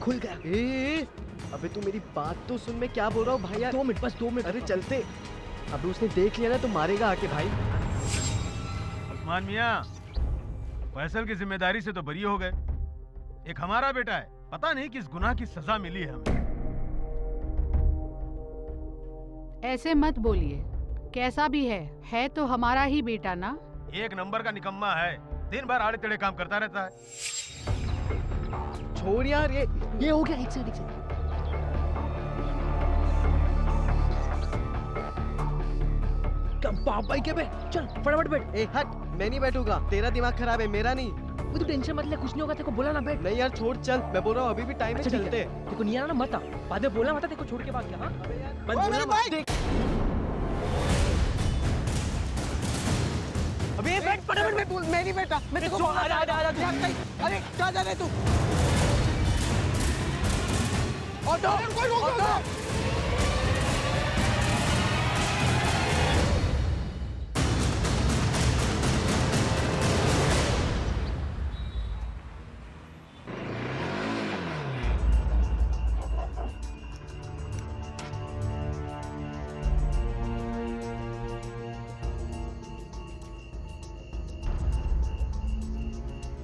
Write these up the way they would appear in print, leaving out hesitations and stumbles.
खुल गया। अबे तू मेरी बात तो सुन, मैं क्या बोल रहा हूँ भाई यार। 2 मिनट, बस 2 मिनट। अरे चलते। अबे उसने देख लिया ना तो मारेगा आके भाई। उस्मान मियाँ, फैसल की जिम्मेदारी से तो बरी हो गए। एक हमारा बेटा है, पता नहीं किस गुनाह की सजा मिली है हमें। ऐसे मत बोलिए, कैसा भी है तो हमारा ही बेटा ना। एक नंबर का निकम्मा है, दिन भर आड़े टेढ़े काम करता रहता है। छोड़ यार, ये हो गया। एक सेकंड। बाप भाई के बे, चल फटाफट बैठ। ए हट, मैं नहीं बैठूंगा, तेरा दिमाग खराब है, मेरा नहीं। वो तू टेंशन मत ले, कुछ नहीं होगा। तेरे को बोला ना बैठ। नहीं यार छोड़, चल। मैं बोल रहा हूँ अभी भी टाइम है, अच्छा, ठीक चलते। तेरे को नहीं आना ना मत आ। बाद में बोला मत, तेरे को छोड़ के भाग गया। हाँ बस बोला मत। देख अबे बैठ फटाफट बैठ। मैं नहीं बैठा, मैं तेरे को आजा। अरे क्या जा रहे तू? ऑटो।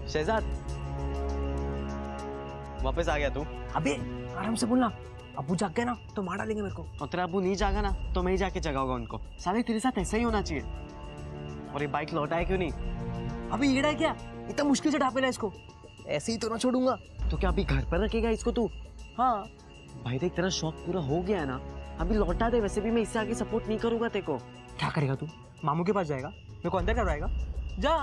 शहजाद, वापस आ गया तू? अबे आराम से बोलना, अबू जाग गए ना तो मार डालेंगे मेरे को। और तेरा अबू नहीं जागा ना तो मैं ही जाके जगाऊंगा उनको। साले तेरे साथ ऐसा ही होना चाहिए। और ये बाइक लौटाया क्यों नहीं? अबे येड़ा है क्या? इतना मुश्किल से ढापेला इसको, ऐसे ही तो ना छोड़ूंगा। तो क्या अभी घर पर रखेगा इसको तू? हाँ भाई देख, तेरा शौक पूरा हो गया है ना, अभी लौटा दे। वैसे भी मैं इससे आगे सपोर्ट नहीं करूंगा तेरे को। क्या करेगा तू? मामू के पास जाएगा, मेरे को अंदर करवाएगा? जा।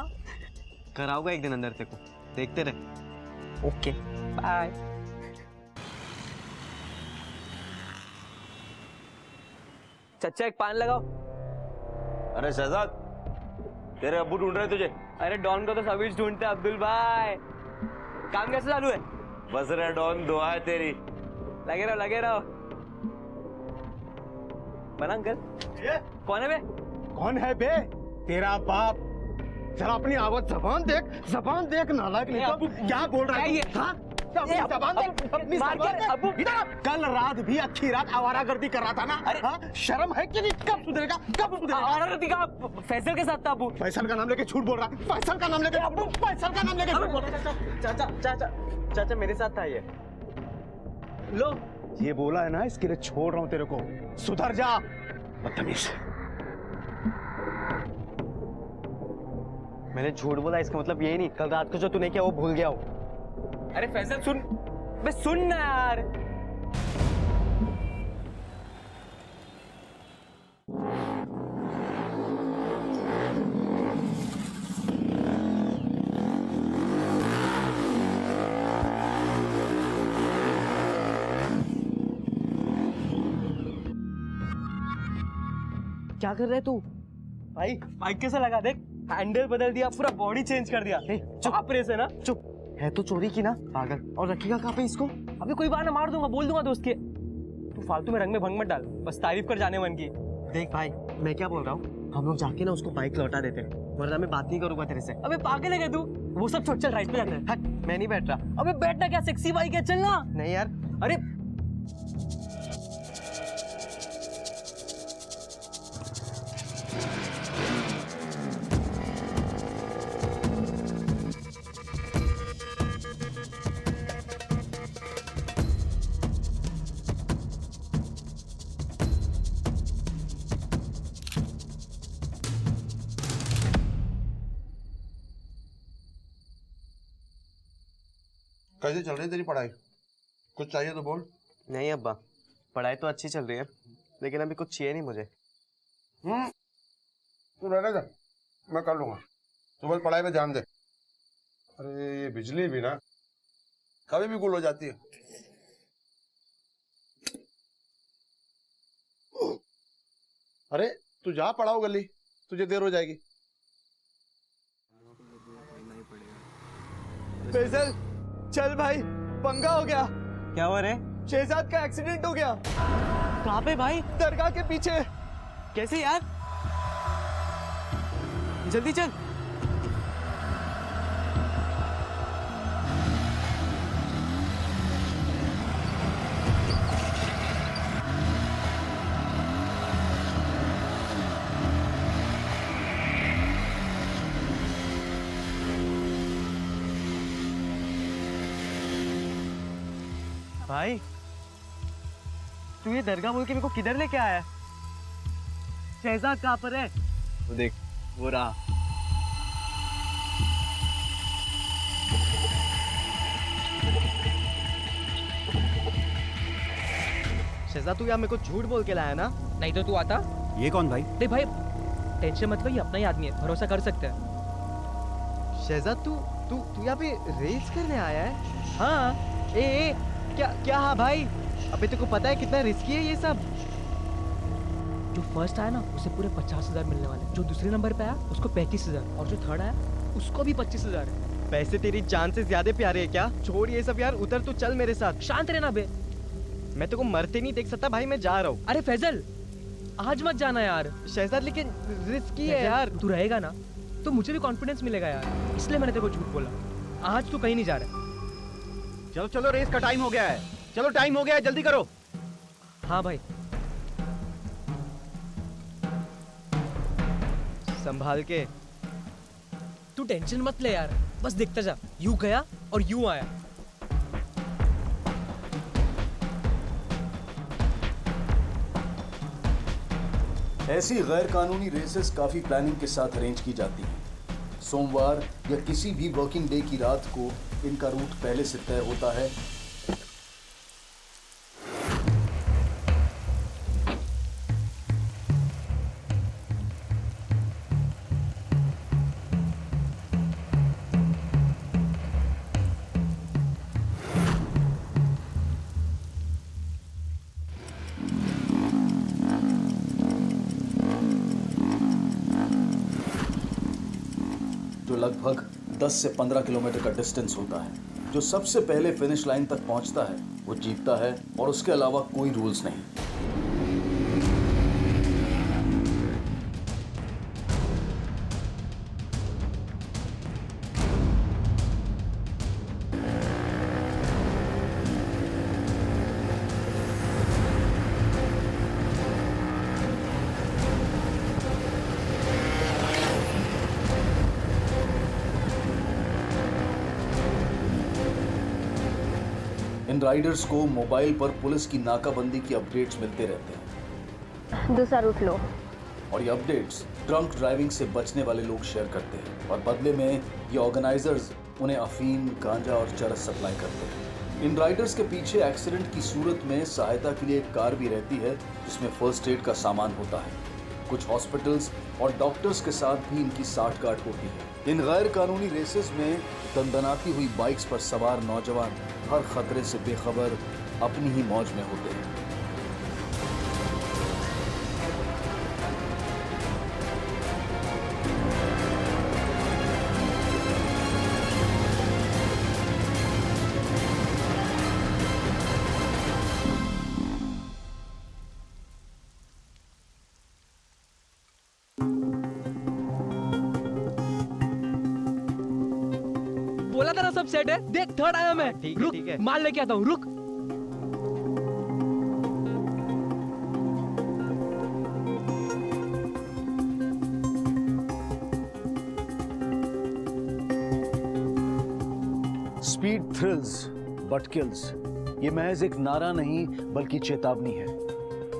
कराऊंगा एक दिन अंदर तेरे को, देखते रहे। Okay bye. चचा एक पान लगाओ। अरे शहजाद, तेरे अब्बू ढूंढ रहे तुझे। अरे डॉन को तो सभी ढूंढते हैं अब्दुल भाई। काम कैसे चालू है? बस रे डॉन, दुआ है तेरी। लगे रहो। बना अंकल? कौन है बे? कौन है बे? तेरा बाप। जरा अपनी आवाज जबान देख नालायक नहीं तो क्या बोल रहा है? हाँ? अपनी जबान देख, अपनी मार जबान के देख। अब्बू। इधर कल रात भी अच्छी रात आवारागर्दी कर रहा था ना। अरे हाँ? शर्म है कि नहीं? कब सुधरेगा? कब सुधरेगा? और रतिका फैसल के साथ था अब्बू। फैसल का नाम लेके झूठ बोल रहा है। फैसल का नाम लेके अब्बू, फैसल का नाम लेके झूठ बोल रहा है। चाचा मेरे साथ था ये। लो, ये बोला है ना, इसके लिए छोड़ रहा हूँ तेरे को। सुधर जा, बदतमीज। मैंने झूठ बोला, इसका मतलब यही नहीं कल रात को जो तूने किया वो भूल गया हो। अरे फैसल सुन, बे सुन ना यार। क्या कर रहे तू? भाई बाइक कैसे लगा देख, हैंडल बदल दिया, पूरा बॉडी चेंज कर दिया। चुप रेस है ना। चुप है तो चोरी की ना पागल। और रखेगा कहाँ पे इसको? अभी कोई बार ना मार दूंगा, बोल दूंगा दोस्त के। तू फालतू में रंग में भंग मत डाल, बस तारीफ कर जाने मन की। देख भाई, मैं क्या बोल रहा हूँ, हम लोग जाके ना उसको बाइक लौटा देते हैं, वरना मैं बात नहीं करूंगा तेरे से। अबे पागल है क्या तू? वो सब छोड़, चल राइड पे जाते हैं। हट, मैं नहीं बैठ रहा। अबे बैठना क्या, सेक्सी बाइक है, चलना। नहीं यार। अरे कैसे चल रही है तेरी पढ़ाई? कुछ चाहिए तो बोल। नहीं अब्बा, पढ़ाई तो अच्छी चल रही है, लेकिन अभी कुछ चाहिए नहीं मुझे। तू रहने दे, मैं कर लूंगा। तू बस पढ़ाई पे ध्यान दे। अरे ये बिजली भी ना कभी भी गुल हो जाती है। अरे तू जा, पढ़ाओ गली, तुझे देर हो जाएगी। फैसल चल भाई, पंगा हो गया। क्या हुआ रे? शहजाद का एक्सीडेंट हो गया। कहाँ पे भाई? दरगाह के पीछे। कैसे यार? जल्दी चल। भाई तू ये दरगाह बोल के मेरे को किधर लेके आया? शहजाद कहाँ पर है? वो देख, वो रहा। शहजाद तू यहाँ मेरे को झूठ बोल के लाया ना? नहीं तो तू आता? ये कौन भाई? नहीं भाई, टेंशन मत लो, ये अपना ही आदमी है, भरोसा कर सकते हैं। शहजाद तू तू तू यहाँ पे रेस करने आया है? हाँ। ए क्या क्या? हाँ भाई, अबे तेरे को पता है कितना रिस्की है ये सब? जो फर्स्ट आया ना उसे पूरे 50,000 मिलने वाले, जो दूसरे नंबर पे आया उसको 35,000 और जो थर्ड आया उसको भी 25,000 है। पैसे तेरी जान से ज्यादा प्यारे है क्या? छोड़ ये सब यार, उतर तू, चल मेरे साथ। शांत रहना बे। मैं तेरे को मरते नहीं देख सकता भाई, मैं जा रहा हूँ। अरे फैजल, आज मत जाना यार। शहजाद लेकिन रिस्की है यार। तू रहेगा ना तो मुझे भी कॉन्फिडेंस मिलेगा यार, इसलिए मैंने तेरे को झूठ बोला। आज तू कहीं नहीं जा रहा। चलो चलो, रेस का टाइम हो गया है। चलो टाइम हो गया है, जल्दी करो। हाँ भाई। संभाल के। तू टेंशन मत ले यार, बस देखता जा, यूं गया और यूं आया। ऐसी गैर कानूनी रेसेस काफी प्लानिंग के साथ अरेंज की जाती हैं। सोमवार या किसी भी वर्किंग डे की रात को इनका रूट पहले से तय होता है। जो लगभग 10 से 15 किलोमीटर का डिस्टेंस होता है। जो सबसे पहले फिनिश लाइन तक पहुंचता है वो जीतता है, और उसके अलावा कोई रूल्स नहीं। इन राइडर्स को मोबाइल पर पुलिस की नाकाबंदी की अपडेट्स मिलते रहते हैं। दूसरा रूट लो। और ये अपडेट्स ड्रंक ड्राइविंग से बचने वाले लोग शेयर करते हैं, और बदले में ये ऑर्गेनाइजर्स उन्हें अफीम, गांजा और चरस सप्लाई करते हैं। इन राइडर्स के पीछे एक्सीडेंट की सूरत में सहायता के लिए एक कार भी रहती है जिसमें फर्स्ट एड का सामान होता है। कुछ हॉस्पिटल्स और डॉक्टर्स के साथ भी इनकी साठगांठ होती है। इन गैर कानूनी रेसेस में दंदनाती हुई बाइक्स पर सवार नौजवान हर खतरे से बेखबर अपनी ही मौज में होते हैं। बोला था ना सब सेट है, देख थर्ड आया मैं। ठीक है, रुक, ठीक है। माल लेके आता हूँ, रुक। स्पीड थ्रिल्स बट किल्स, ये महज एक नारा नहीं बल्कि चेतावनी है।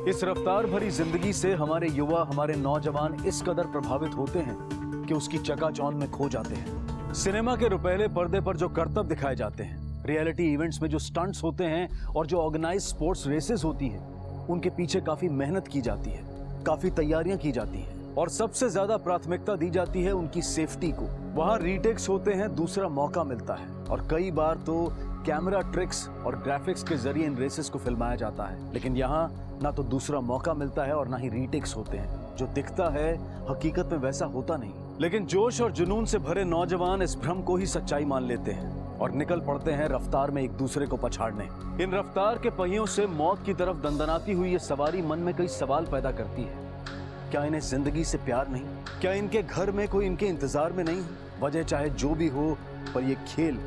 इस रफ्तार भरी जिंदगी से हमारे युवा, हमारे नौजवान इस कदर प्रभावित होते हैं कि उसकी चकाचौंध में खो जाते हैं। सिनेमा के रुपहले पर्दे पर जो करतब दिखाए जाते हैं, रियलिटी इवेंट्स में जो स्टंट्स होते हैं और जो ऑर्गेनाइज स्पोर्ट्स रेसेस होती हैं, उनके पीछे काफी मेहनत की जाती है, काफी तैयारियां की जाती हैं, और सबसे ज्यादा प्राथमिकता दी जाती है उनकी सेफ्टी को। वहां रीटेक्स होते हैं, दूसरा मौका मिलता है, और कई बार तो कैमरा ट्रिक्स और ग्राफिक्स के जरिए इन रेसेस को फिल्माया जाता है। लेकिन यहाँ ना तो दूसरा मौका मिलता है और ना ही रीटेक्स होते हैं। जो दिखता है हकीकत में वैसा होता नहीं। लेकिन जोश और जुनून से भरे नौजवान इस भ्रम को ही सच्चाई मान लेते हैं और निकल पड़ते हैं रफ्तार में एक दूसरे को पछाड़ने। इन रफ्तार के पहियों से मौत की तरफ दंदनाती हुई ये सवारी मन में कई सवाल पैदा करती है। क्या इन्हें जिंदगी से प्यार नहीं? क्या इनके घर में कोई इनके इंतजार में नहीं? वजह चाहे जो भी हो, पर ये खेल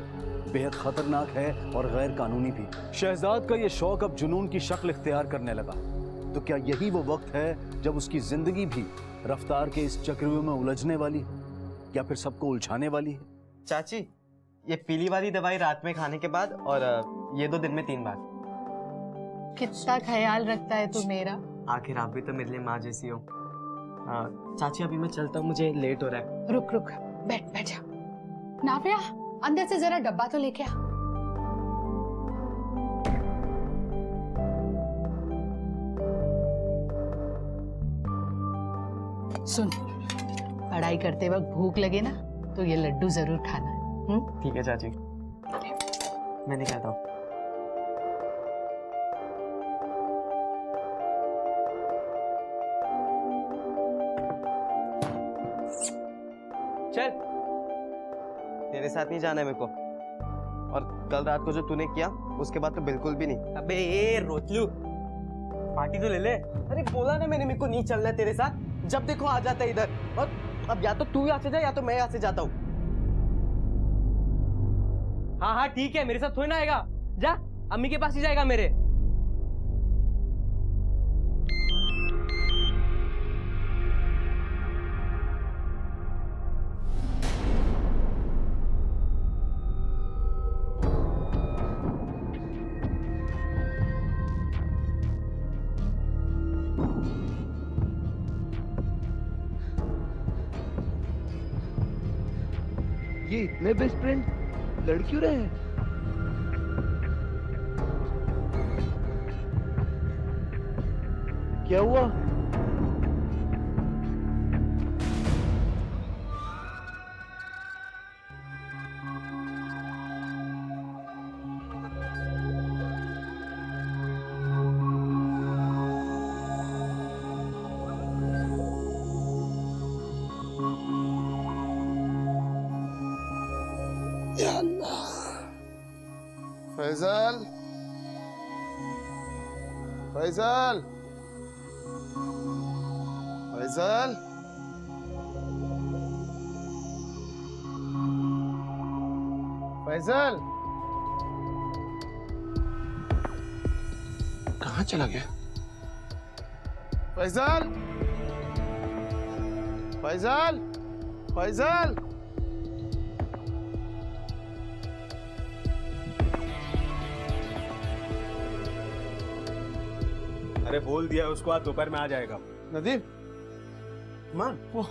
बेहद खतरनाक है और गैर कानूनी भी। शहजाद का ये शौक अब जुनून की शक्ल इख्तियार करने लगा। तो क्या यही वो वक्त है जब उसकी जिंदगी भी रफ्तार के इस चक्रव्यूह में उलझने वाली है, या फिर सबको उलझाने वाली है? चाची, ये पीली वाली दवाई रात में खाने के बाद और ये 2 दिन में 3 बार। कितना ख्याल रखता है तू मेरा। आखिर आप भी तो मेरे लिए माँ जैसी हो। चाची अभी मैं चलता हूँ, मुझे लेट हो रहा है। रुक रुक, बैठ जा। नाव्या, अंदर से जरा डब्बा तो लेके आ। सुन, पढ़ाई करते वक्त भूख लगे ना तो ये लड्डू जरूर खाना। ठीक है चाची, मैं निकलता हूँ। चल, तेरे साथ नहीं जाना है मेरे को। और कल रात को जो तूने किया उसके बाद तो बिल्कुल भी नहीं। अबे ये रोतलू, पार्टी तो ले ले। अरे बोला ना मैंने, मेरे को नहीं चलना है तेरे साथ। जब देखो आ जाता है इधर। और अब या तो तू यहाँ से जा या तो मैं यहाँ से जाता हूँ। हाँ हाँ ठीक है, मेरे साथ थोड़ी ना आएगा। जा, अम्मी के पास ही जाएगा मेरे। ये इतने बेस्ट फ्रेंड लड़ क्यों रहे हैं? क्या हुआ? फैजल, फैजल, फैजल, फैजल, कहाँ चला गया? फैजल, फैजल, फैजल। अरे बोल दिया उसको, आज दोपहर में आ जाएगा। नदीम, माँ, वो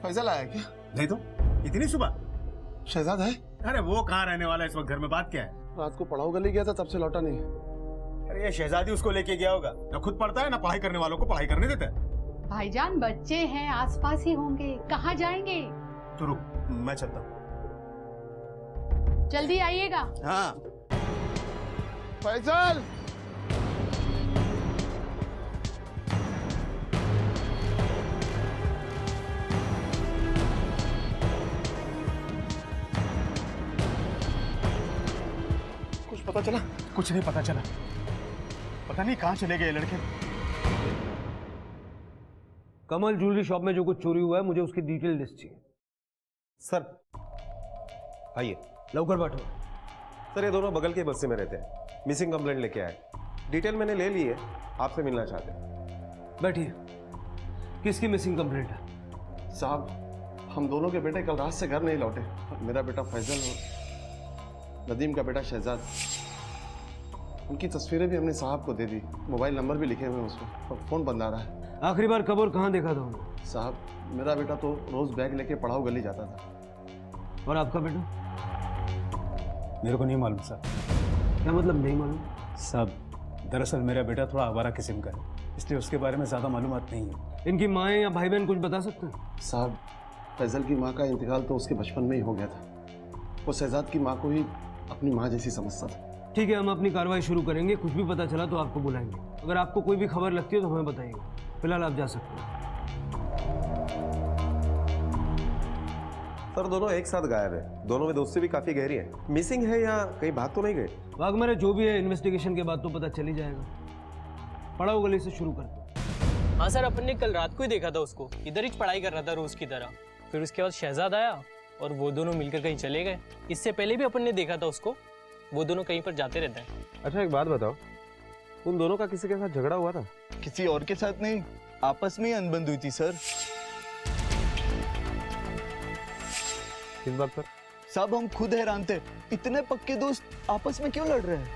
फैजल आया क्या? नहीं तो इतनी सुबह? शहजाद है? अरे वो कहाँ रहने वाला है इस वक्त, घर में बात क्या है? रात को पढ़ाऊ गली गया था, तब से लौटा नहीं। अरे ये शहजादी उसको लेके गया होगा। ना खुद पढ़ता है ना पढ़ाई करने वालों को पढ़ाई करने देता है। भाईजान बच्चे हैं, आसपास ही होंगे, कहाँ जाएंगे? तो रुक, मैं चलता हूँ। जल्दी आइएगा। हाँ। फैजल, कुछ पता चला? कुछ नहीं पता चला, पता नहीं कहाँ चले गए ये लड़के। कमल ज्वेलरी शॉप में जो कुछ चोरी हुआ है, मुझे उसकी डिटेल लिस्ट चाहिए। सर आइए। लवकर बैठो। सर ये दोनों बगल के बस्ती में रहते हैं, मिसिंग कंप्लेंट लेके आए। डिटेल मैंने ले ली है, आपसे मिलना चाहते हैं। बैठिए। किसकी मिसिंग कंप्लेंट है? साहब, हम दोनों के बेटे कल रात से घर नहीं लौटे। मेरा बेटा फैजल और नदीम का बेटा शहजाद। उनकी तस्वीरें भी हमने साहब को दे दी, मोबाइल नंबर भी लिखे हुए हैं उसमें, और फोन बंद आ रहा है। आखिरी बार कब और कहाँ देखा था उन्हें? साहब, मेरा बेटा तो रोज बैग लेके पढ़ाऊ गली जाता था। और आपका बेटा? मेरे को नहीं मालूम साहब। क्या मतलब नहीं मालूम? साहब दरअसल मेरा बेटा थोड़ा आवारा किस्म का है, इसलिए उसके बारे में ज्यादा मालूमात नहीं है। इनकी माएँ या भाई बहन कुछ बता सकते हैं? साहब, फैजल की माँ का इंतकाल तो उसके बचपन में ही हो गया था। वो शहजाद की माँ को ही अपनी माँ जैसी समझता था। ठीक है, हम अपनी कार्रवाई शुरू करेंगे। कुछ भी पता चला तो आपको बुलाएंगे। अगर आपको कोई भी खबर लगती है तो हमें बताइएगा। फिलहाल आप जा सकते हैं। सर दोनों एक साथ गायब है, दोनों में दोस्ती भी काफी गहरी है। मिसिंग है या कहीं भाग तो नहीं गए? वाघ जो भी है, इन्वेस्टिगेशन के बाद तो पता चल ही जाएगा। पड़ाऊ गली से शुरू करते हैं। हाँ सर, अपन ने कल रात को ही देखा था उसको, इधर ही पढ़ाई कर रहा था रोज की तरह। फिर उसके बाद शहजाद आया और वो दोनों मिलकर कहीं चले गए। इससे पहले भी अपन ने देखा था उसको, वो दोनों कहीं पर जाते रहते हैं। अच्छा एक बात बताओ, उन दोनों का किसी के साथ झगड़ा हुआ था? किसी और के साथ नहीं, आपस में ही अनबन हुई थी सर। किस बात पर? सब हम खुद हैरान थे, इतने पक्के दोस्त आपस में क्यों लड़ रहे हैं?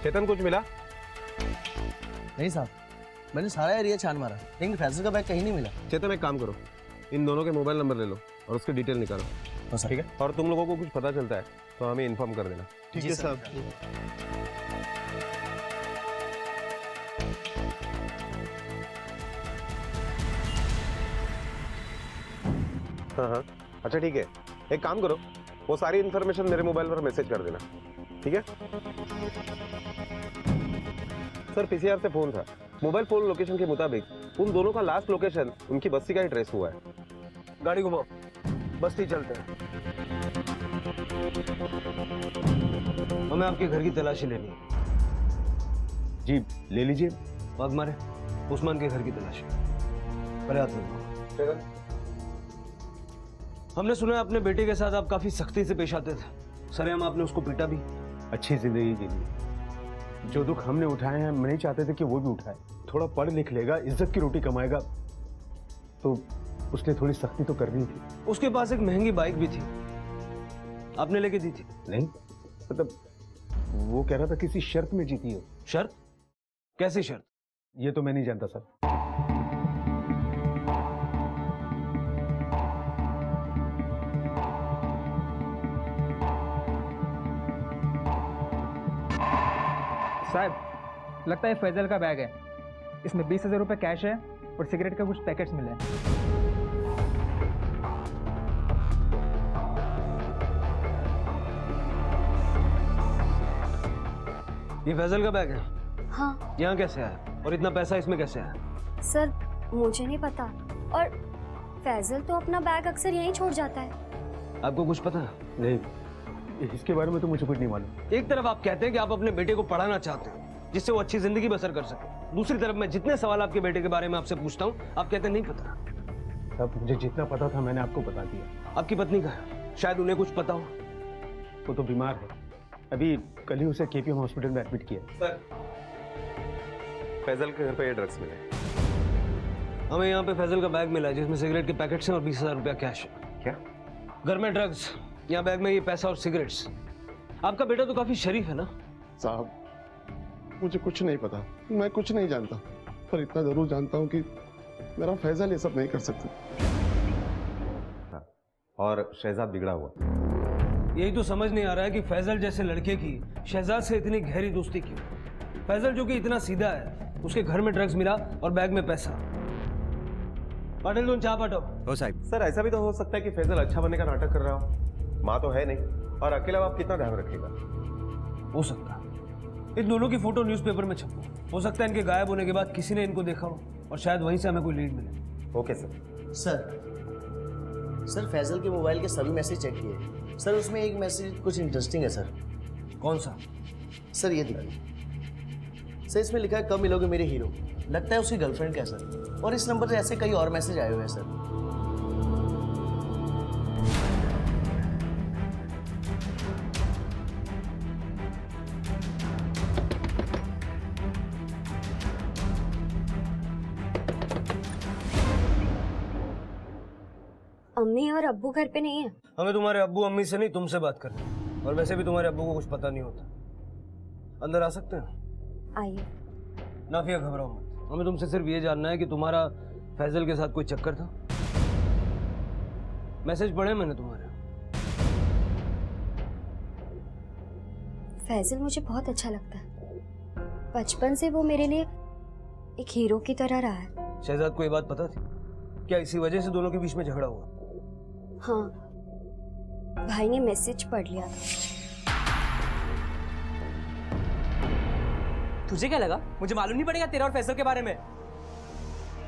चेतन कुछ मिला? नहीं साहब, मैंने सारा एरिया छान मारा लेकिन फैजल का बैग कहीं नहीं मिला। चेतन एक काम करो, इन दोनों के मोबाइल नंबर ले लो और उसकी डिटेल निकालो। ठीक है, और तुम लोगों को कुछ पता चलता है तो हमें इन्फॉर्म कर देना। ठीक है साहब। हाँ, अच्छा ठीक है, एक काम करो, वो सारी इन्फॉर्मेशन मेरे मोबाइल पर मैसेज कर देना। ठीक है सर, पीसीआर से फोन था, मोबाइल फोन लोकेशन के मुताबिक उन दोनों का लास्ट लोकेशन उनकी बस्ती का ही ट्रेस हुआ है। गाड़ी घुमाओ, बस्ती चलते हैं। हमें आपके घर की तलाशी लेनी है। जी ले लीजिए। बागमारे उस्मान के घर की तलाशी। पहले हाथ में। हमने सुना है अपने बेटे के साथ आप काफी सख्ती से पेश आते थे। सरेआम आपने उसको पीटा भी। अच्छी जिंदगी के लिए जो दुख हमने उठाए हैं, हम नहीं चाहते थे कि वो भी उठाए। थोड़ा पढ़ लिख लेगा, इज्जत की रोटी कमाएगा, तो उसने थोड़ी सख्ती तो करनी थी। उसके पास एक महंगी बाइक भी थी, आपने लेके दी थी? नहीं, मतलब वो कह रहा था किसी शर्त में जीती हो। शर्त? कैसी शर्त? ये तो मैं नहीं जानता सर। साहब, लगता है फैजल का बैग है। इसमें 20,000 रुपये कैश है और सिगरेट के कुछ पैकेट्स मिले हैं। ये फैजल का बैग है? हाँ। यहाँ कैसे आया और इतना पैसा इसमें कैसे आया? सर मुझे नहीं पता, और फैजल तो अपना बैग अक्सर यहीं छोड़ जाता है। आपको कुछ पता है? नहीं, इसके बारे में तो मुझे कुछ नहीं मालूम। एक तरफ आप कहते हैं कि आप अपने बेटे को पढ़ाना चाहते हैं जिससे वो अच्छी जिंदगी बसर कर सके, दूसरी तरफ मैं जितने सवाल आपके बेटे के बारे में आपसे पूछता हूँ आप कहते हैं नहीं पता। तब मुझे जितना पता था मैंने आपको बता दिया। आपकी पत्नी का शायद उन्हें कुछ पता हो। वो तो बीमार है, अभी कल ही उसे केपीएम हॉस्पिटल में एडमिट किया। सर, फैजल के घर पे ये ड्रग्स मिले। हमें यहाँ पे फैजल का बैग मिला है जिसमें सिगरेट के पैकेट्स हैं और 20,000 रुपया कैश है। क्या? घर में ड्रग्स, यहाँ बैग में ये पैसा और सिगरेट्स। आपका बेटा तो काफी शरीफ है ना? साहब मुझे कुछ नहीं पता, मैं कुछ नहीं जानता, पर इतना जरूर जानता हूँ कि मेरा फैजल ये सब नहीं कर सकता। और शहजाद बिगड़ा हुआ। यही तो समझ नहीं आ रहा है कि फैजल जैसे लड़के की शहजाद से इतनी गहरी दोस्ती क्यों। फैजल जो कि इतना सीधा है, उसके घर में ड्रग्स मिला और बैग में पैसा। पाटिल तुम चाह पाटो। ओ साहब। सर ऐसा भी तो हो सकता है कि फैजल अच्छा बनने का नाटक कर रहा हो, माँ तो है नहीं, और अकेला बाप कितना ध्यान रखेगा। हो सकता है इन दोनों की फोटो न्यूज़पेपर में छपो, हो सकता है इनके गायब होने के बाद किसी ने इनको देखा हो और शायद वहीं से हमें कोई लीड मिले। Okay sir. सर फैजल के मोबाइल के सभी मैसेज चेक किए सर, उसमें एक मैसेज कुछ इंटरेस्टिंग है सर। कौन सा? सर ये देखिए सर, इसमें लिखा है कब मिलोगे मेरे हीरो। लगता है उसकी गर्लफ्रेंड का है सर, और इस नंबर से ऐसे कई और मैसेज आए हुए हैं सर। अम्मी और अब्बू घर पे नहीं है। हमें तुम्हारे अब्बू अम्मी से नहीं तुमसे बात करनी, और वैसे भी तुम्हारे अब्बू को कुछ पता नहीं होता। अंदर आ सकते हैं? आइए। नाफिया घबराओ मत, हमें तुमसे सिर्फ ये जानना है कि तुम्हारा फैजल के साथ कोई चक्कर था? मैसेज पढ़े मैंने तुम्हारे। फैजल मुझे बहुत अच्छा लगता है, बचपन से वो मेरे लिए एक हीरो की तरह रहा है। शहजाद को ये बात पता थी क्या? इसी वजह से दोनों के बीच में झगड़ा हुआ? हाँ, भाई ने मैसेज पढ़ लिया था। तुझे क्या लगा मुझे मालूम नहीं पड़ेगा तेरा और फैसल के बारे में?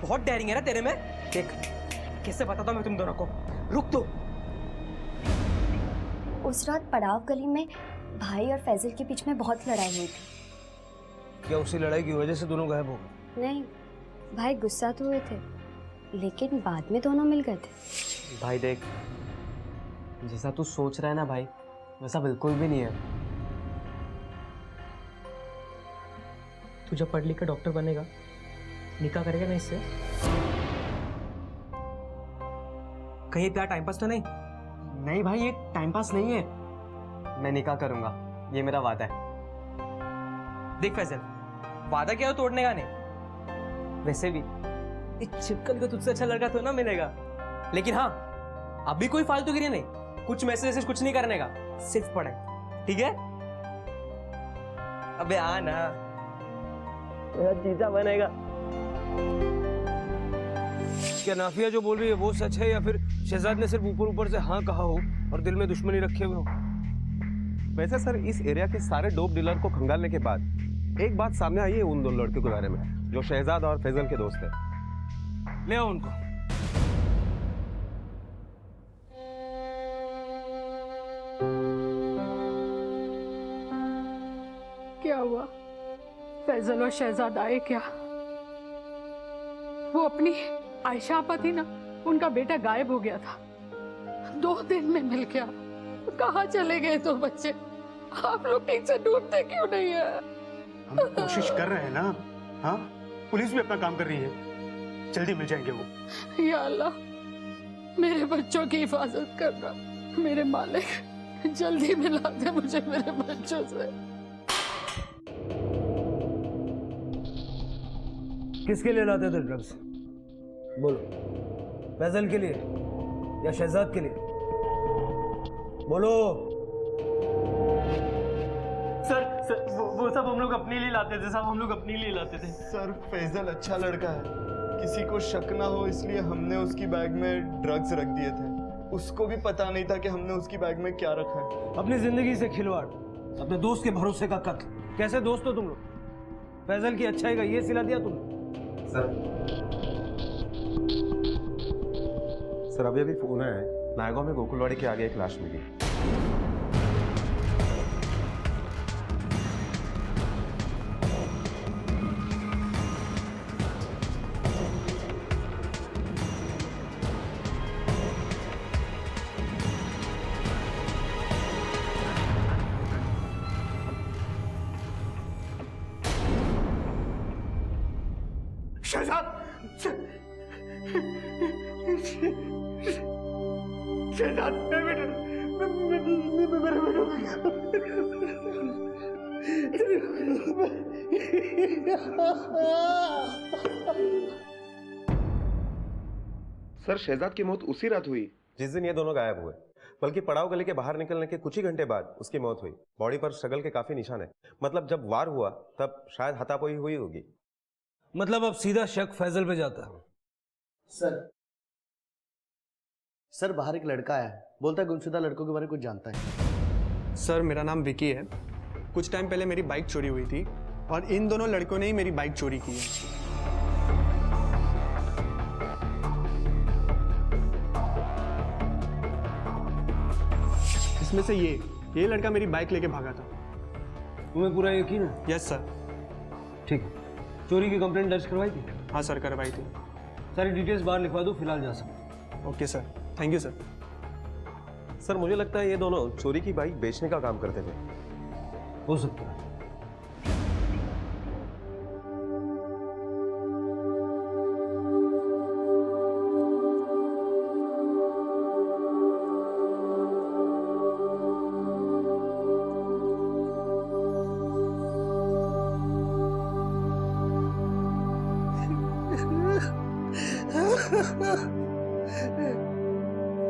बहुत डेयरिंग है ना तेरे में। देख कैसे बताता हूँ मैं तुम दोनों को। रुक तो। उस रात पड़ाव गली में भाई और फैजल के बीच में बहुत लड़ाई हुई थी। क्या उसी लड़ाई की वजह से दोनों गायब हो गए? नहीं, भाई गुस्सा तो हुए थे लेकिन बाद में दोनों मिल गए थे। भाई देख, जैसा तू सोच रहा है ना भाई, वैसा बिल्कुल भी नहीं है। तू जब पढ़ लिख कर डॉक्टर बनेगा, निकाह करेगा ना इससे? कहीं प्यार टाइम पास तो नहीं? नहीं भाई, ये टाइम पास नहीं है। मैं निकाह करूंगा, ये मेरा वादा है। देख फैजल, वादा क्या हो तोड़ने का नहीं। वैसे भी एक छिपकल को तुझसे अच्छा लड़का तो ना मिलेगा। लेकिन हाँ, अभी कोई फालतूगिरी नहीं, कुछ मैसेज कुछ नहीं करने का, सिर्फ पढ़ाई, ठीक है? अबे आ ना, मेरा जीजा बनेगा। क्या नाफिया जो बोल रही है वो सच है, या फिर शहजाद ने सिर्फ ऊपर ऊपर से हाँ कहा हो और दिल में दुश्मनी रखे हुए हो? वैसे सर, इस एरिया के सारे डोप डीलर को खंगालने के बाद एक बात सामने आई है उन दो लड़के के बारे में, जो शहजाद और फैजल के दोस्त हैं। ले आओ उनको। क्या हुआ? फैजल और शहजाद आए क्या? वो अपनी आयशा आपा थी ना, उनका बेटा गायब हो गया था, 2 दिन में मिल गया। कहाँ चले गए तो बच्चे? आप लोग ठीक से ढूंढते क्यों नहीं है? हम कोशिश कर रहे हैं ना। हाँ, पुलिस भी अपना काम कर रही है, जल्दी मिल जाएंगे वो। या अल्लाह, मेरे बच्चों की हिफाजत करना। मेरे मालिक, जल्दी मिला दे मुझे मेरे बच्चों से। किसके लिए लाते थे ड्रग्स? बोलो, फैजल के लिए या शहजाद के लिए? बोलो। सर वो सब हम लोग अपने लिए लाते थे साहब, हम लोग अपने लिए लाते थे। सर फैजल अच्छा लड़का है, किसी को शक ना हो इसलिए हमने उसकी बैग में ड्रग्स रख दिए थे। उसको भी पता नहीं था कि हमने उसकी बैग में क्या रखा है। अपनी जिंदगी से खिलवाड़, अपने दोस्त के भरोसे का कत्ल। कैसे दोस्त हो तुम लोग? फैजल की अच्छाई का ये सिला दिया तुमने। सर अभी अभी फोन आया है, नायगांव में गोकुलवाड़ी के आगे एक लाश मिली। शहजाद, शहजाद, मेरे सर शहजाद की मौत उसी रात हुई जिस दिन ये दोनों गायब हुए, बल्कि पड़ाव गली के बाहर निकलने के कुछ ही घंटे बाद उसकी मौत हुई। बॉडी पर स्ट्रगल के काफी निशान है, मतलब जब वार हुआ तब शायद हाथापाई हुई होगी। मतलब अब सीधा शक फैजल पे जाता है। सर बाहर एक लड़का आया है, बोलता है गुमशुदा लड़कों के बारे में कुछ जानता है। सर मेरा नाम विकी है। कुछ टाइम पहले मेरी बाइक चोरी हुई थी और इन दोनों लड़कों ने ही मेरी बाइक चोरी की है। इसमें से ये लड़का मेरी बाइक लेके भागा था। तुम्हें पूरा यकीन है? Yes sir. ठीक है, चोरी की कंप्लेंट दर्ज करवाई थी? हाँ सर, करवाई थी। सारी डिटेल्स बाहर लिखवा दो, फिलहाल जा सकते। Okay sir, thank you sir. Sir मुझे लगता है ये दोनों चोरी की बाइक बेचने का काम करते थे। हो सकता है।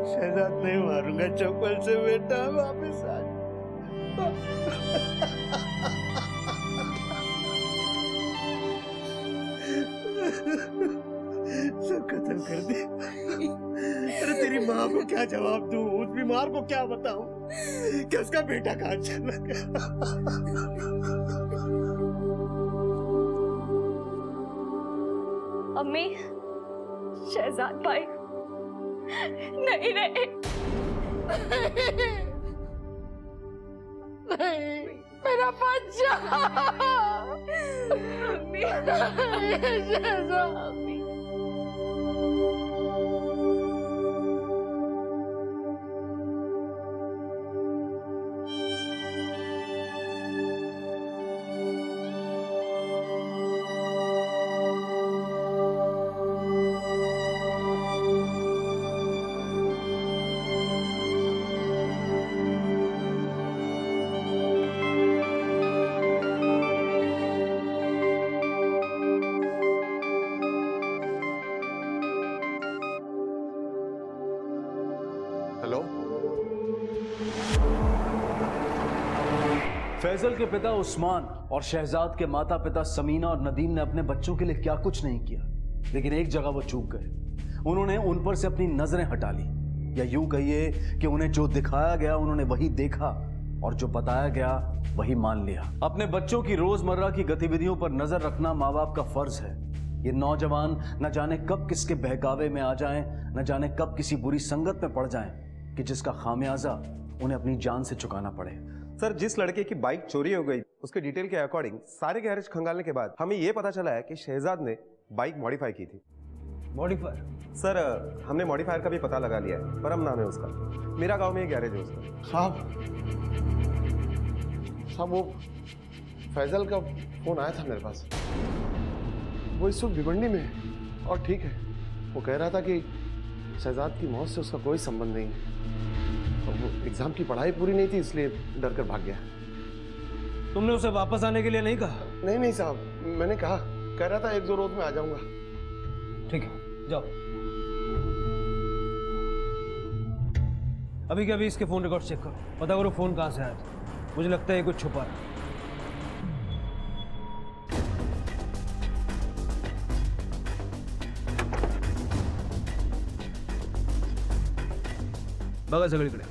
शहजाद नहीं मारूंगा चप्पल से बेटा, वापस आ। सब खत्म कर दे। अरे तेरी माँ को क्या जवाब दूं, उस बीमार को क्या बताऊं कि उसका बेटा कहाँ चला गया। अम्मी, शहजाद भाई नहीं रहे। नहीं, मेरा बच्चा। शहजाद। फैजल के पिता उस्मान और शहजाद के माता पिता समीना और नदीम ने अपने बच्चों के लिए क्या कुछ नहीं किया, लेकिन एक जगह वो चूक गए। उन्होंने उन पर से अपनी नजरें हटा ली, या यूं कहिए कि उन्हें जो दिखाया गया उन्होंने वही देखा और जो बताया गया वही मान लिया। अपने बच्चों की रोजमर्रा की गतिविधियों पर नजर रखना माँ बाप का फर्ज है। ये नौजवान न जाने कब किसके बहकावे में आ जाएं, न जाने कब किसी बुरी संगत में पड़ जाएं कि जिसका खामियाजा उन्हें अपनी जान से चुकाना पड़े। सर, जिस लड़के की बाइक चोरी हो गई उसके डिटेल के अकॉर्डिंग सारे गैरेज खंगालने के बाद हमें यह पता चला है कि शहजाद ने बाइक मॉडिफाई की थी। मॉडिफायर? सर, हमने मॉडिफायर का भी पता लगा लिया है। परम नाम है उसका। मेरा गांव में एक गैरेज है उसका। साहब वो फैजल का फोन आया था मेरे पास। वो इस वक्त भिवंडी में है और ठीक है। वो कह रहा था कि शहजाद की मौत से उसका कोई संबंध नहीं है। और वो एग्जाम की पढ़ाई पूरी नहीं थी इसलिए डर कर भाग गया। तुमने उसे वापस आने के लिए नहीं कहा? नहीं साहब, मैंने कहा, कह रहा था 1-2 रोज में आ जाऊंगा। ठीक है, जाओ। अभी के अभी इसके फोन रिकॉर्ड चेक करो, पता करो फोन कहां से आया था। मुझे लगता है ये कुछ छुपा है। बगा सगळीकडे।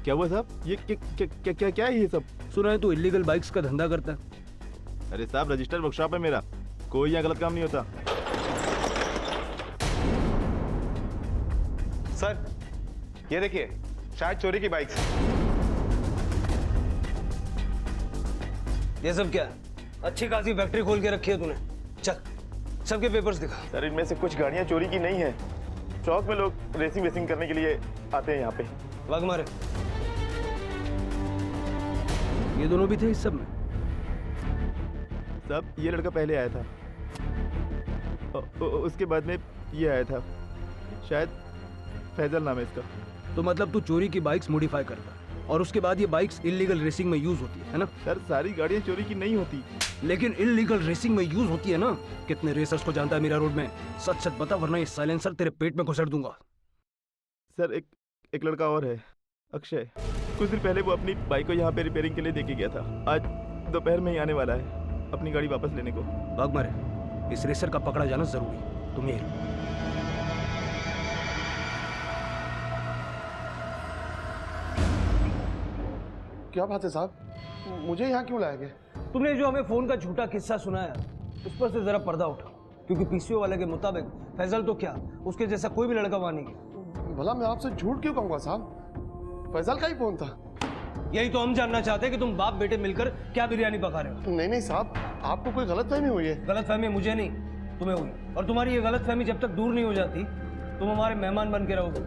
क्या हुआ साहब? ये क्या है ये सब? सुना है तू इलीगल बाइक्स का धंधा करता है। अरे साहब, रजिस्टर्ड वर्कशॉप है मेरा, कोई यहाँ गलत काम नहीं होता। सर, ये देखिए, शायद चोरी की बाइक। ये सब क्या है? अच्छी खासी फैक्ट्री खोल के रखी है तूने। चल, सबके पेपर्स दिखा। सर, इनमें से कुछ गाड़ियाँ चोरी की नहीं है। चौक में लोग रेसिंग करने के लिए आते हैं यहाँ पे। भाग मारे। ये दोनों भी थे इस सब में? साहब, ये लड़का पहले आया था, उसके बाद में ये आया था, शायद फैजल नाम है इसका। तो मतलब तू चोरी की बाइक्स मॉडिफाई करता और उसके बाद ये बाइक्स इलीगल रेसिंग में यूज होती है ना? सर, सारी गाड़ियाँ चोरी की नहीं होती, लेकिन इलीगल रेसिंग में यूज होती है ना। कितने रेसर्स को जानता है मेरा रोड में? सच सच बता, वरना ये साइलेंसर तेरे पेट में घुसेड़ दूंगा। सर, एक लड़का और है, अक्षय। कुछ दिन पहले वो अपनी बाइक को यहाँ पे रिपेयरिंग के लिए देके गया था। आज दोपहर में ही आने वाला है अपनी गाड़ी वापस लेने को। भाग मारे। इस रेसर का पकड़ा जाना जरूरी। तुम ये क्या बात है साहब, मुझे यहाँ क्यों लाया गया? तुमने जो हमें फोन का झूठा किस्सा सुनाया उस पर से जरा पर्दा उठा, क्योंकि पीसीओ वाले के मुताबिक फैजल तो क्या, उसके जैसा कोई भी लड़का वहां नहीं गया। भला मैं आपसे झूठ क्यों कहूँगा साहब? फैजल का ही फोन था। यही तो हम जानना चाहते हैं कि तुम बाप बेटे मिलकर क्या बिरयानी पका रहे हो। नहीं साहब, आपको कोई गलतफहमी हुई है। गलतफहमी मुझे नहीं, तुम्हें हुई। और तुम्हारी ये गलतफहमी जब तक दूर नहीं हो जाती तुम हमारे मेहमान बन के रहोगे।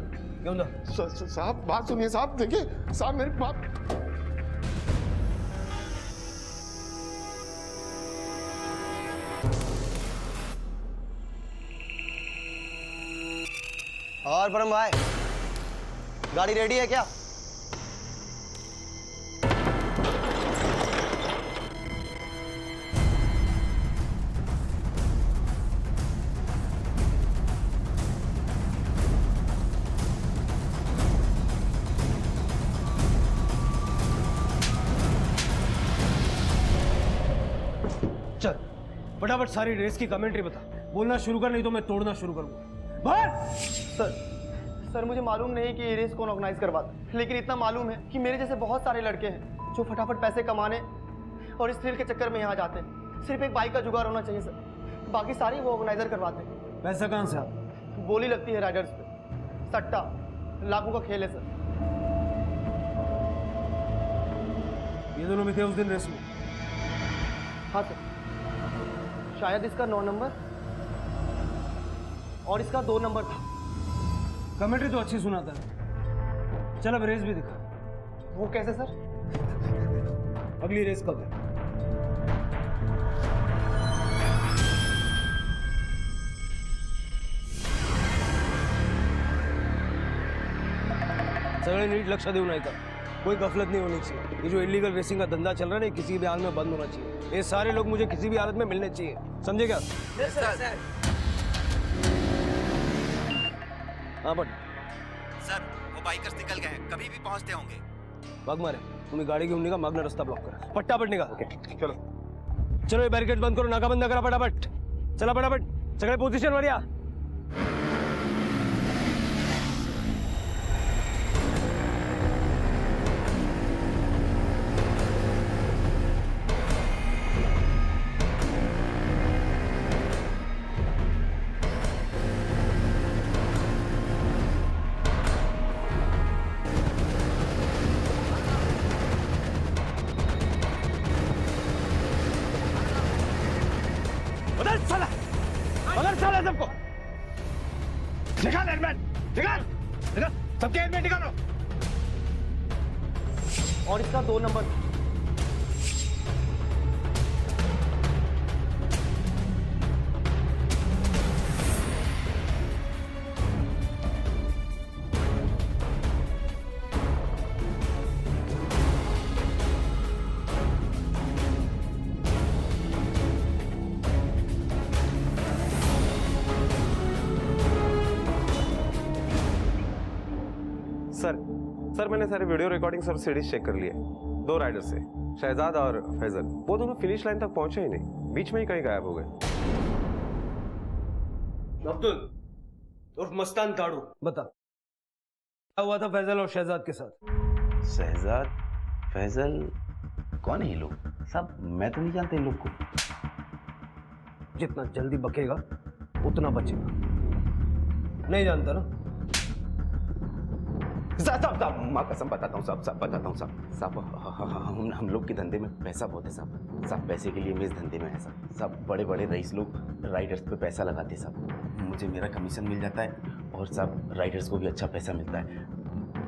क्यों ना? साहब बात सुनिए साहब, देखिए साहब मेरी बात। और परम भाई, गाड़ी रेडी है क्या? चल फटाफट सारी रेस की कमेंट्री बता। बोलना शुरू कर, नहीं तो मैं तोड़ना शुरू करूंगा। सर, मुझे मालूम नहीं कि ये रेस कौन ऑर्गेनाइज करवाता, लेकिन इतना मालूम है कि मेरे जैसे बहुत सारे लड़के हैं जो फटाफट पैसे कमाने और इस थ्रिल के चक्कर में यहाँ जाते हैं। सिर्फ एक बाइक का जुगाड़ होना चाहिए सर, बाकी सारे वो ऑर्गेनाइजर करवाते हैं। पैसा कहाँ से आता? बोली लगती है राइडर्स पे, सट्टा, लाखों का खेल है सर। ये दोनों भी थे उस दिन रेस में? हाँ सर, शायद इसका 9 नंबर और इसका 2 नंबर था। कमेंट्री तो अच्छी सुनाता है। चल अब रेस भी दिखा। वो कैसे सर? अगली रेस कब है? सगळे नीट लक्ष देऊ नाही का? कोई गफलत नहीं होनी चाहिए। ये जो इलीगल रेसिंग का धंधा चल रहा है ना, किसी भी हाल में बंद होना चाहिए। ये सारे लोग मुझे किसी भी हालत में मिलने चाहिए, समझे क्या? हाँ बट सर, वो बाइकर्स निकल गए हैं, कभी भी पहुंचते होंगे। भाग मारे। तुम्ही गाडी घेऊन निघा, मागणं रस्ता ब्लॉक करा. पट्टापट निघा. ओके चलो. चलो हे बॅरिकेड बंद करून नाका बंद करा पटापट. चला पटापट सगळे पोझिशनवर या. उधर चला सबको. निकाल हेलमेट, निकाल निकाल सबके हेलमेट निकालो. और इसका 2 नंबर. सर मैंने सारे वीडियो रिकॉर्डिंग्स और सीडीज चेक कर लिए. 2 राइडर से, शहजाद और फैजल, वो दोनों फिनिश लाइन तक पहुंचे ही नहीं, बीच में ही कहीं गायब हो गए. अब्दुल उर्फ मस्तान काड़ू, बता क्या हुआ था फैजल और शहजाद के साथ? शहजाद, फैजल, कौन है ये लोग? साहब मैं तो नहीं जानता इन लोग को. जितना जल्दी बकेगा उतना बचेगा. नहीं जानता ना? साहब माँ कसम बताता हूँ साहब बताता हूँ साहब हम लोग के धंधे में पैसा बहुत है साहब पैसे के लिए मैं इस धंधे में है साहब बड़े बड़े रईस लोग राइडर्स पे पैसा लगाते हैं साहब. मुझे मेरा कमीशन मिल जाता है और साहब राइडर्स को भी अच्छा पैसा मिलता है.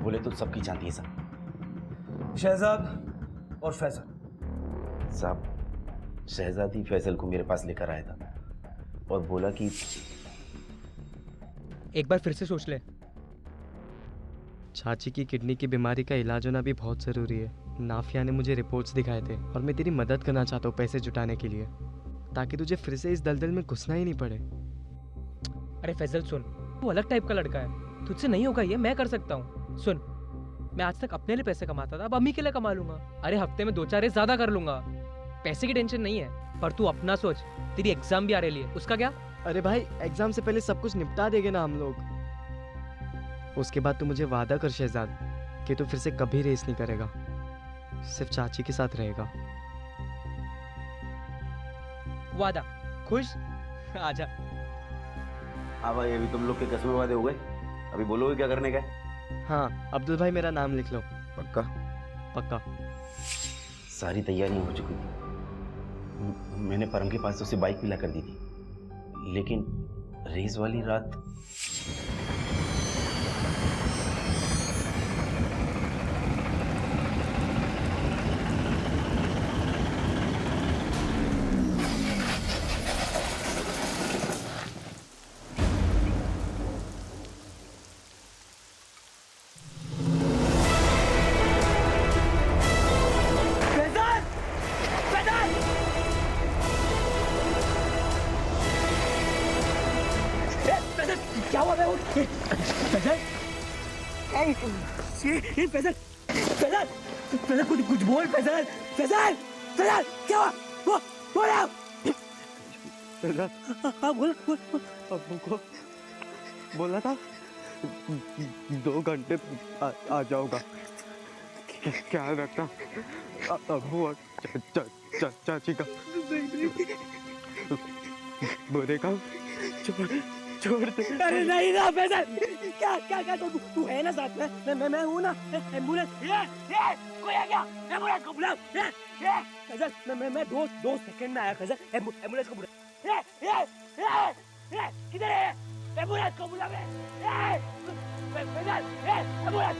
बोले तो सबकी चाहती है साहब. शहजाद और फैजल? साहब शहजाद ही फैजल को मेरे पास लेकर आया था और बोला कि एक बार फिर से सोच ले. चाची की किडनी की बीमारी का इलाज होना भी बहुत ज़रूरी है. नाफिया ने मुझे रिपोर्ट्स दिखाए थे और मैं तेरी मदद करना चाहता हूँ पैसे जुटाने के लिए, ताकि तुझे फिर से इस दलदल में घुसना ही नहीं पड़े. अरे फैजल सुन, तू अलग टाइप का लड़का है, तुझसे नहीं होगा ये, मैं कर सकता हूँ. सुन, मैं आज तक अपने लिए पैसे कमाता था, अब अम्मी के लिए कमा लूंगा. अरे हफ्ते में 2-4 रेस ज़्यादा कर लूंगा. पैसे की टेंशन नहीं है. पर तू अपना सोच, तेरी एग्जाम भी आ रही है, उसका क्या? अरे भाई एग्जाम से पहले सब कुछ निपटा देंगे ना हम लोग. उसके बाद तू मुझे वादा कर शहजाद कि तू फिर से कभी रेस नहीं करेगा, सिर्फ चाची के साथ रहेगा. वादा? खुश? आजा. हाँ भाई अभी तुम लोग के कसमें वादे हो गए, अभी बोलोगे क्या करने का है? हाँ अब्दुल भाई मेरा नाम लिख लो. पक्का? पक्का. सारी तैयारियां हो चुकी थी. मैंने परम के पास उसे बाइक भी ला कर दी थी, लेकिन रेस वाली रात क्या हुआ? फैजल फैजल फैजल फैजल कुछ बोल. फैजल फैजल फैजल क्या हुआ? बोल. हाँ बोल. अब्बू को बोला था 2 घंटे आ जाऊंगा. ख्याल रखना अब्बू और चाची का. बोले काम छोड़ दे. अरे नहीं ना फैजल, क्या तू है ना साथ में? मैं हूँ ना. एम्बुलेंस कोई आ गया, एम्बुलेंस को बुलाओ. फैजल मैं 2 सेकंड में आया. फैजल एम्बुलेंस को बुलाओ. किधर है? एम्बुलेंस को बुलाओ. फैजल एम्बुलेंस.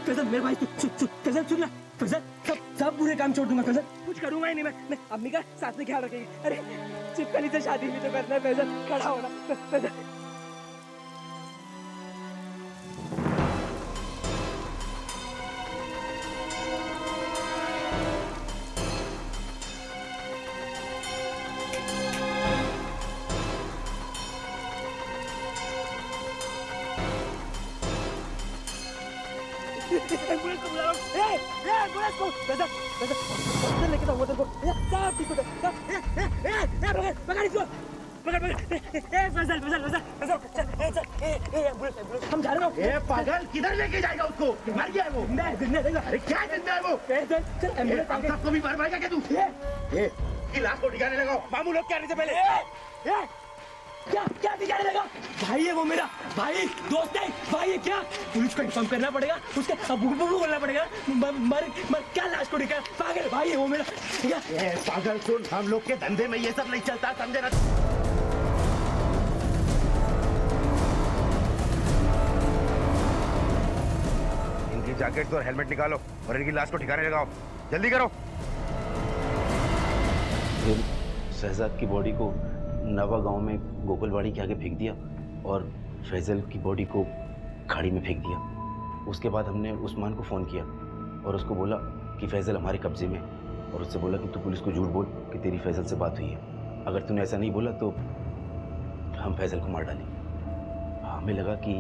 फैजल मेरे भाई फैजल सुन ना. फैजल सब पूरे काम छोड़ दूंगा. फैजल कुछ करूंगा ही नहीं मैं अम्मी का साथ में ख्याल रखेंगे. अरे चिपकली से शादी भी तो करना है. फैजल खड़ा होना. फैजल एम्बुलेंस को बुलाओ. फैजल फैजल लेके जाऊंगा तेरे को सब ठीक हो जाएगा पकड़ इसको पकड़ फैजल फैजल फैजल चल हम जा रहे हैं पागल किधर लेके जाएगा उसको मर गया है वो मैं जिंदा रहेगा अरे क्या जिंदा है वो फैजल चल एम्बुलेंस हम सबको भी मार पाएगा क्या तू की लाश को ठिकाने लगाओ मामू लोग क्या आने से पहले क्या क्या ठिकाने लगा भाई है वो मेरा भाई दोस्त है भाई है क्या पुलिस को इन्फॉर्म करना पड़ेगा उसके अबू को बोलना पड़ेगा मर क्या लाश को ठिकाना पागल भाई है वो मेरा ठीक है पागल सुन हम लोग के धंधे में ये सब नहीं चलता समझे ना इनकी जैकेट और हेलमेट निकालो और इनकी लाश को ठिकाने लगाओ जल्दी करो। फिर शहजाद की बॉडी को नवा गांव में गोकुलवाड़ी के आगे फेंक दिया और फैजल की बॉडी को खाड़ी में फेंक दिया। उसके बाद हमने उस्मान को फ़ोन किया और उसको बोला कि फैजल हमारे कब्जे में, और उससे बोला कि तू पुलिस को झूठ बोल कि तेरी फैजल से बात हुई है। अगर तूने ऐसा नहीं बोला तो हम फैजल को मार डालेंगे। हमें लगा कि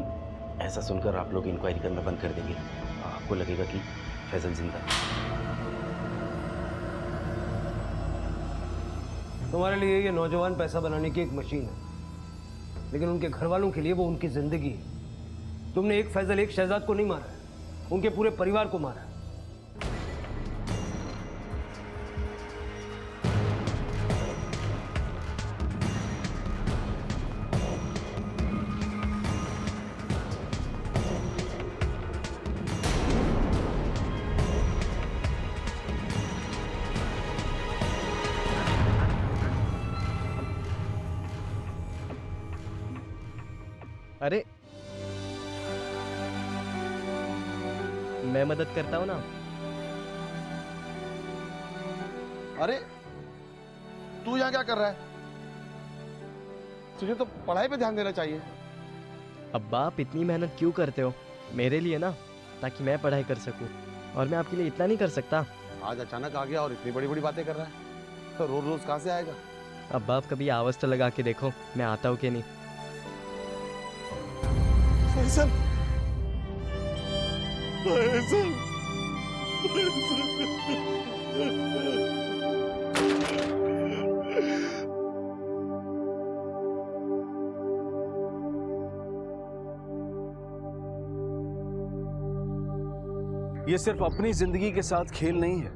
ऐसा सुनकर आप लोग इंक्वायरी करना बंद कर देंगे, आपको लगेगा कि फैजल जिंदा है। तुम्हारे लिए ये नौजवान पैसा बनाने की एक मशीन है, लेकिन उनके घर वालों के लिए वो उनकी जिंदगी है। तुमने एक फैजल एक शहजाद को नहीं मारा है, उनके पूरे परिवार को मारा है। अरे मैं मदद करता हूँ ना। अरे तू यहाँ क्या कर रहा है? तुझे तो पढ़ाई पे ध्यान देना चाहिए। अब आप इतनी मेहनत क्यों करते हो? मेरे लिए ना, ताकि मैं पढ़ाई कर सकूं। और मैं आपके लिए इतना नहीं कर सकता। आज अचानक आ गया और इतनी बड़ी बड़ी बातें कर रहा है, तो रोज रोज कहाँ से आएगा? अब आप कभी आवाज तो लगा के देखो मैं आता हूँ कि नहीं। फैजल ये सिर्फ अपनी जिंदगी के साथ खेल नहीं है,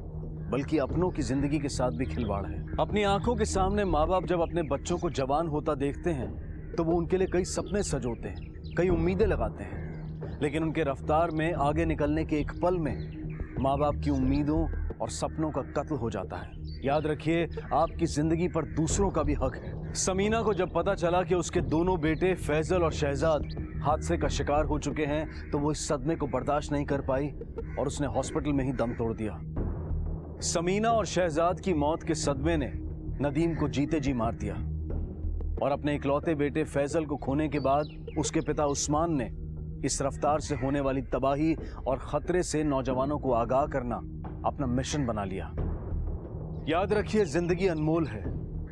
बल्कि अपनों की जिंदगी के साथ भी खिलवाड़ है। अपनी आंखों के सामने माँ बाप जब अपने बच्चों को जवान होता देखते हैं तो वो उनके लिए कई सपने सजोते हैं, कई उम्मीदें लगाते हैं, लेकिन उनके रफ्तार में आगे निकलने के एक पल में माँ बाप की उम्मीदों और सपनों का कत्ल हो जाता है। याद रखिए, आपकी जिंदगी पर दूसरों का भी हक है। समीना को जब पता चला कि उसके दोनों बेटे फैजल और शहजाद हादसे का शिकार हो चुके हैं तो वो इस सदमे को बर्दाश्त नहीं कर पाई और उसने हॉस्पिटल में ही दम तोड़ दिया। समीना और शहजाद की मौत के सदमे ने नदीम को जीते जी मार दिया और अपने इकलौते बेटे फैजल को खोने के बाद उसके पिता उस्मान ने इस रफ्तार से होने वाली तबाही और खतरे से नौजवानों को आगाह करना अपना मिशन बना लिया। याद रखिए, जिंदगी अनमोल है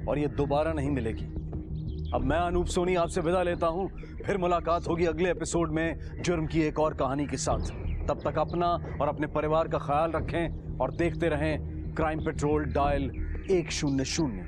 और ये दोबारा नहीं मिलेगी। अब मैं अनूप सोनी आपसे विदा लेता हूं, फिर मुलाकात होगी अगले एपिसोड में जुर्म की एक और कहानी के साथ। तब तक अपना और अपने परिवार का ख्याल रखें और देखते रहें क्राइम पेट्रोल डायल 100।